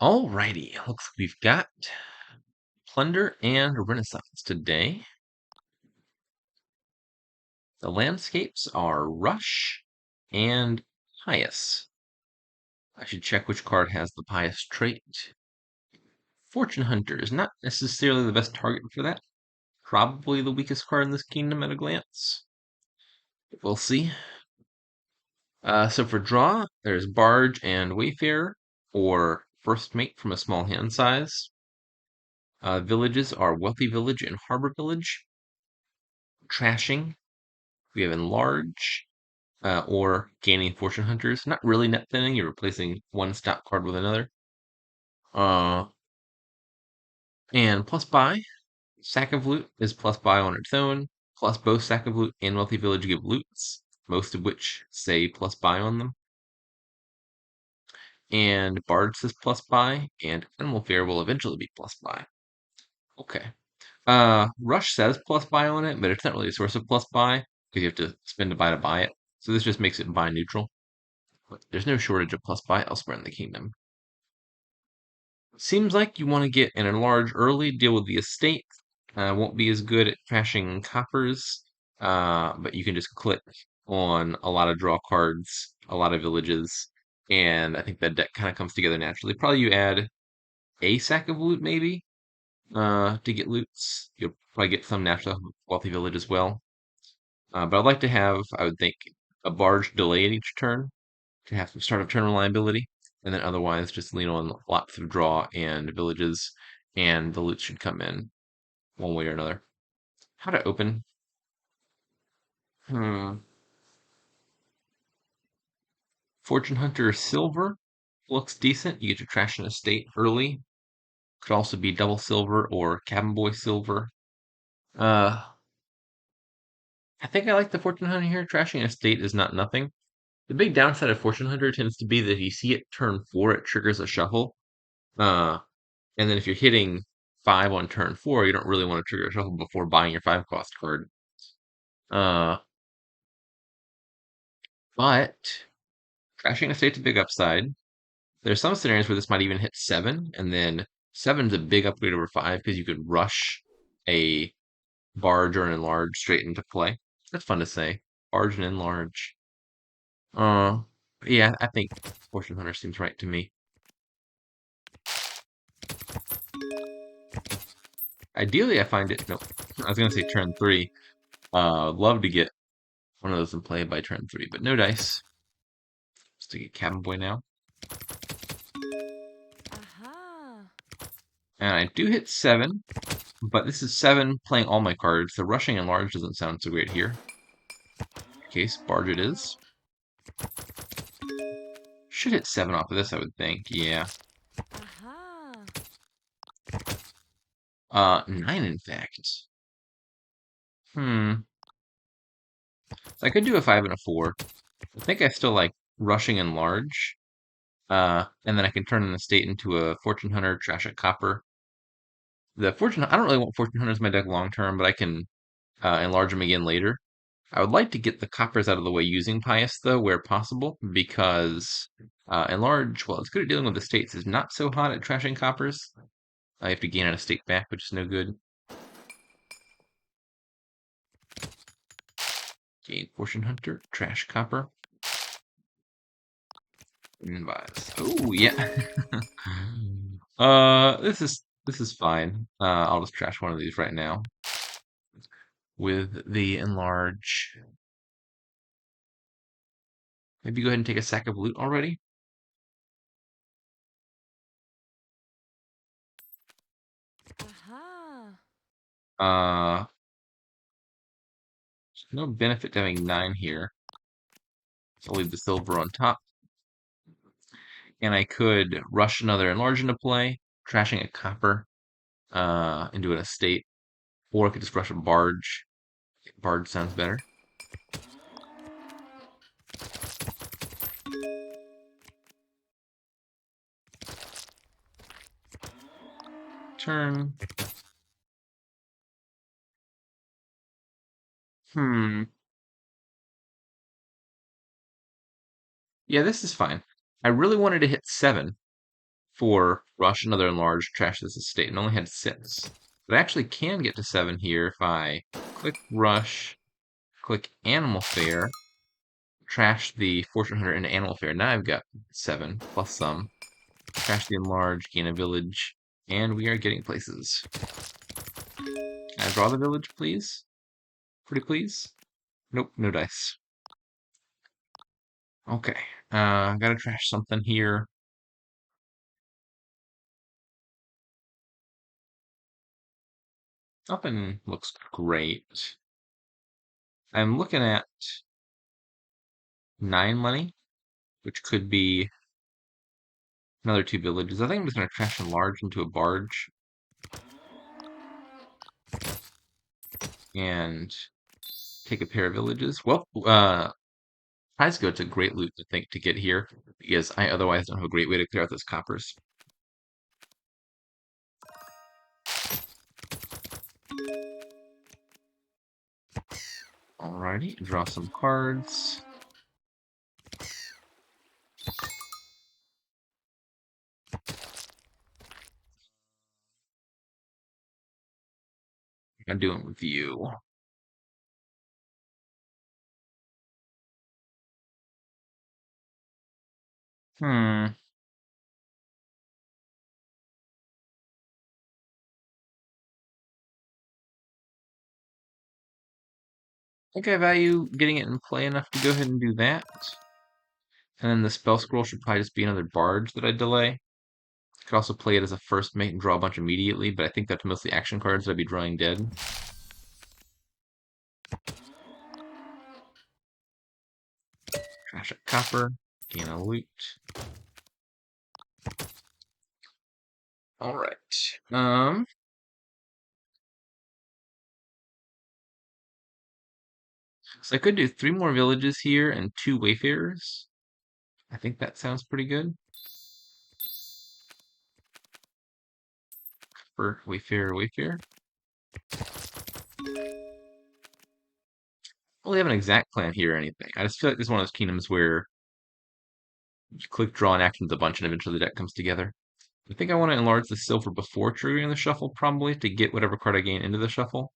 Alrighty, looks like we've got Plunder and Renaissance today. The landscapes are Rush and Pious. I should check which card has the Pious trait. Fortune Hunter is not necessarily the best target for that. Probably the weakest card in this kingdom at a glance. We'll see. So for draw, there's Barge and Wayfarer, or First Mate from a small hand size. Villages are Wealthy Village and Harbor Village. Trashing, we have Enlarge, or Gaining Fortune Hunters. Not really net thinning, you're replacing one stop card with another. Uh, and plus buy, Sack of Loot is plus buy on its own, plus both Sack of Loot and Wealthy Village give loots, most of which say plus buy on them. And Bard says plus buy, and Animal Fair will eventually be plus buy. Okay. Rush says plus buy on it, but it's not really a source of plus buy, because you have to spend a buy to buy it. So this just makes it buy neutral. But there's no shortage of plus buy elsewhere in the kingdom. Seems like you want to get an enlarge early, deal with the estate. Won't be as good at trashing coppers, but you can just click on a lot of draw cards, a lot of villages, and I think that deck kind of comes together naturally. Probably you add a sack of loot maybe to get loots. You'll probably get some natural wealthy village as well. But I'd like to have, I would think, a barge delay at each turn to have some start of turn reliability, and then otherwise just lean on lots of draw and villages, and the loot should come in one way or another. How to open? Hmm. Fortune Hunter Silver looks decent. You get to trash an estate early. Could also be double silver or cabin boy silver. Uh, I think I like the Fortune Hunter here. Trashing an estate is not nothing. The big downside of Fortune Hunter tends to be that if you see it turn 4, it triggers a shuffle. Uh, And then if you're hitting 5 on turn 4, you don't really want to trigger a shuffle before buying your 5 cost card. Uh, but Crashing Estate's a big upside. There's some scenarios where this might even hit 7, and then 7's a big upgrade over 5 because you could rush a Barge or an Enlarge straight into play. That's fun to say. Barge and Enlarge. Uh, yeah, I think Fortune Hunter seems right to me. Ideally, I find it. No, I was gonna say turn 3. Love to get one of those in play by turn 3, but no dice. Let's take a Cabin Boy now. Aha. And I do hit 7, but this is 7 playing all my cards. The rushing and large doesn't sound so great here. In case, Barge it is. Should hit 7 off of this, I would think. Yeah. Aha. 9 in fact. Hmm. So I could do a 5 and a 4. I think I still like rushing and large. And then I can turn an estate into a Fortune Hunter, trash it copper. I don't really want Fortune Hunters in my deck long term, but I can enlarge them again later. I would like to get the coppers out of the way using Pious, though, where possible, because Enlarge, well, it's good at dealing with the states, is not so hot at trashing coppers. I have to gain an estate back, which is no good. Gain Fortune Hunter, trash copper. Invise. Oh, yeah. This is fine. I'll just trash one of these right now with the Enlarge. Maybe go ahead and take a sack of loot already. Aha. Uh, there's no benefit to having 9 here. So I'll leave the silver on top. And I could rush another enlarge into play, trashing a copper into an estate, or I could just rush a barge. Barge sounds better. Turn. Hmm. Yeah, this is fine. I really wanted to hit 7, for Rush, another enlarge, trash this estate, and only had 6. But I actually can get to 7 here if I click Rush, click Animal Fair, trash the Fortune Hunter into Animal Fair. Now I've got 7 plus some. Trash the enlarge, gain a village, and we are getting places. Can I draw the village, please? Pretty please? Nope, no dice. Okay, gotta trash something here. Nothing looks great. I'm looking at 9 money, which could be another 2 villages. I think I'm just gonna trash enlarge into a barge. And take a pair of villages. Well, prize goat's a great loot to think to get here, because I otherwise don't have a great way to clear out those coppers. Alrighty, draw some cards. I'm doing review. Hmm. I think I value getting it in play enough to go ahead and do that. And then the spell scroll should probably just be another barge that I delay. Could also play it as a first mate and draw a bunch immediately, but I think that's mostly action cards that I'd be drawing dead. Trash a copper, gain a loot. Alright. So I could do 3 more villages here and 2 wayfarers. I think that sounds pretty good. For wayfarer, wayfarer. I don't really have an exact plan here or anything. I just feel like this is one of those kingdoms where you click draw and actions a bunch and eventually the deck comes together. I think I want to enlarge the silver before triggering the shuffle, probably, to get whatever card I gain into the shuffle.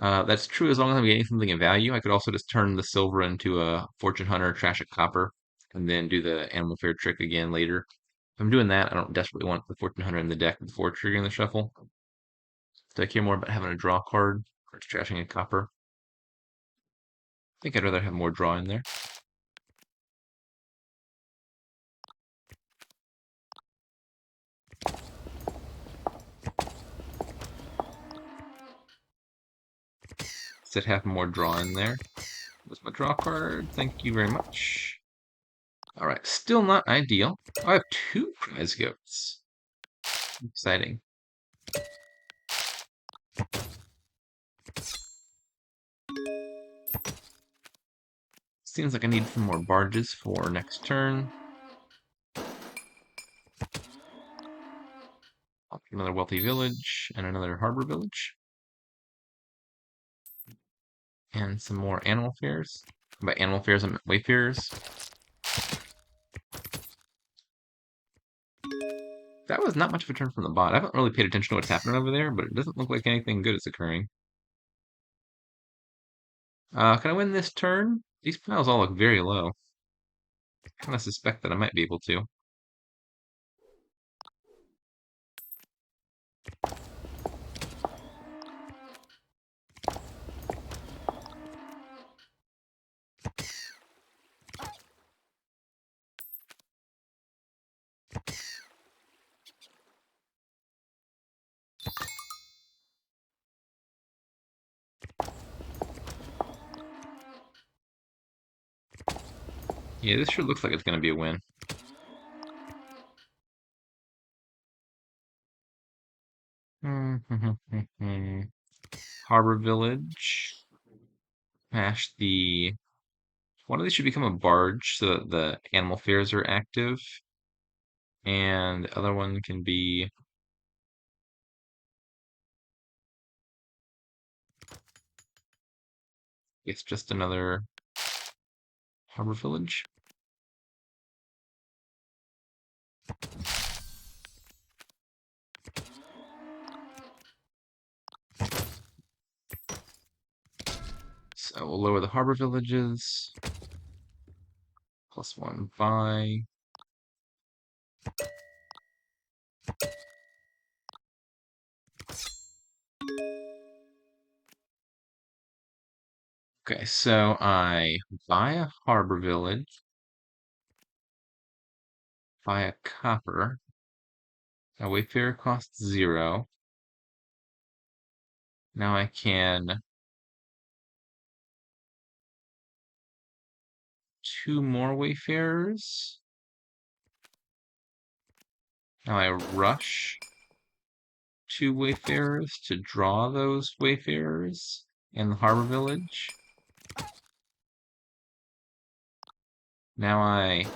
That's true as long as I'm getting something of value. I could also just turn the silver into a fortune hunter, trash a copper, and then do the animal fair trick again later. If I'm doing that, I don't desperately want the fortune hunter in the deck before triggering the shuffle. Do I care more about having a draw card or trashing a copper? I think I'd rather have more draw in there. Instead, have more draw in there. What's my draw card? Thank you very much. All right, still not ideal. I have 2 prize goats. Exciting. Seems like I need some more barges for next turn. I'll pick another wealthy village and another harbor village. And some more animal fairs. By animal fairs, I meant wayfarers. That was not much of a turn from the bot. I haven't really paid attention to what's happening over there, but it doesn't look like anything good is occurring. Can I win this turn? These piles all look very low. I kind of suspect that I might be able to. Yeah, this sure looks like it's going to be a win. Harbor Village. Hash the... One of these should become a barge so that the animal fairs are active. And the other one can be... It's just another Harbor Village. So we'll lower the harbor villages. +1 buy. Okay, so I buy a harbor village, buy a copper. Now Wayfarer costs 0. Now I can 2 more Wayfarers. Now I rush 2 Wayfarers to draw those Wayfarers in the harbor village. Now I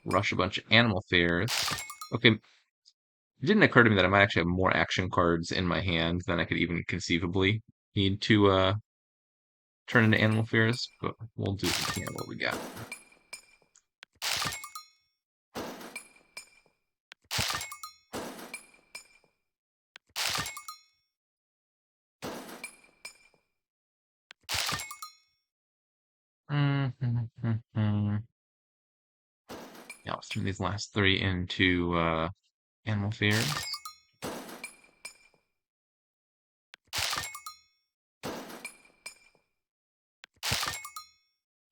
rush a bunch of animal fairs. Okay, it didn't occur to me that I might actually have more action cards in my hand than I could even conceivably need to turn into animal fairs, but we'll do what we got. Yeah, let's turn these last 3 into animal fairs.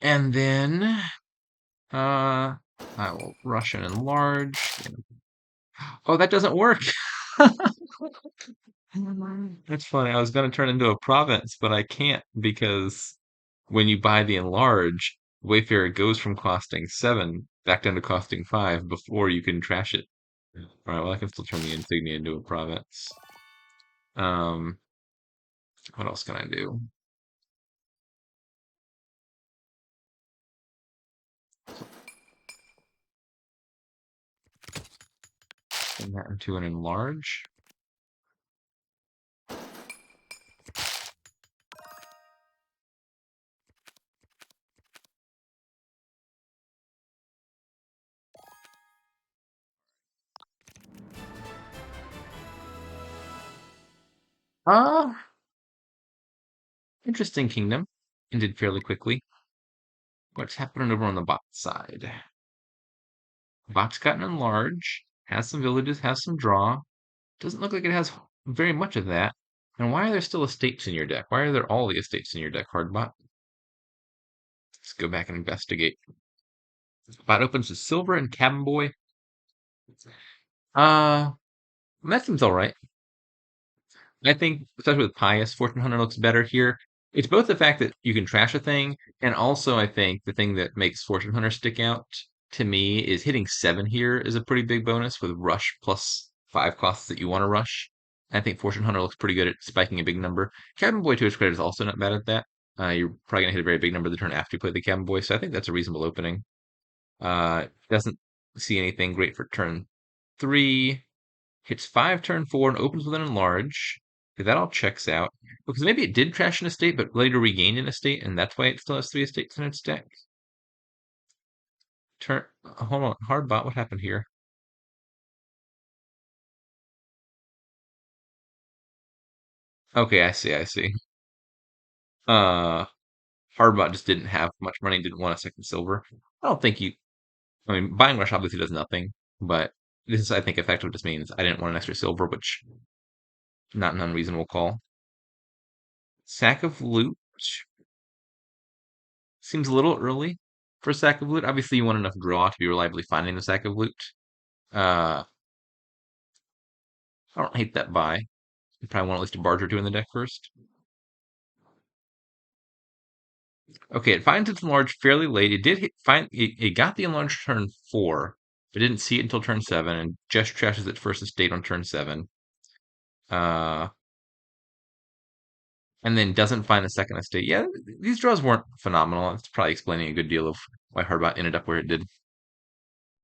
And then I will rush and enlarge. Oh, that doesn't work. That's funny. I was going to turn into a province, but I can't because when you buy the enlarge, Wayfarer goes from costing 7 back down to costing 5 before you can trash it. All right, well, I can still turn the insignia into a province. Um, what else can I do? Turn that into an enlarge. Ah, interesting kingdom. Ended fairly quickly. What's happening over on the bot side? Bot's gotten enlarge, has some villages, has some draw. Doesn't look like it has very much of that. And why are there still estates in your deck? Why are there all the estates in your deck, Hardbot? Let's go back and investigate. Bot opens with Silver and Cabin Boy. Uh, that seems all right. I think, especially with Pious, Fortune Hunter looks better here. It's both the fact that you can trash a thing, and also I think the thing that makes Fortune Hunter stick out to me is hitting 7 here is a pretty big bonus with Rush plus 5 costs that you want to rush. I think Fortune Hunter looks pretty good at spiking a big number. Cabin Boy, to his credit, is also not bad at that. You're probably going to hit a very big number the turn after you play the Cabin Boy, so I think that's a reasonable opening. Doesn't see anything great for turn 3. Hits 5 turn 4 and opens with an enlarge. Okay, that all checks out. Because maybe it did trash an estate, but later regained an estate, and that's why it still has 3 estates in its deck. Hold on, Hardbot, what happened here? Okay, I see. Uh, Hardbot just didn't have much money, didn't want a second silver. I don't think you. I mean, buying Rush obviously does nothing, but this is, I think, effectively just means I didn't want an extra silver, which not an unreasonable call. Sack of loot seems a little early for a sack of loot. Obviously, you want enough draw to be reliably finding the sack of loot. Uh, I don't hate that buy. You probably want at least a barge or 2 in the deck first. Okay, it finds its enlarge fairly late. It did it got the enlarge turn 4, but didn't see it until turn 7, and just trashes its first estate on turn 7. Uh, and then doesn't find the second estate. Yeah, these draws weren't phenomenal. It's probably explaining a good deal of why Hardbot ended up where it did.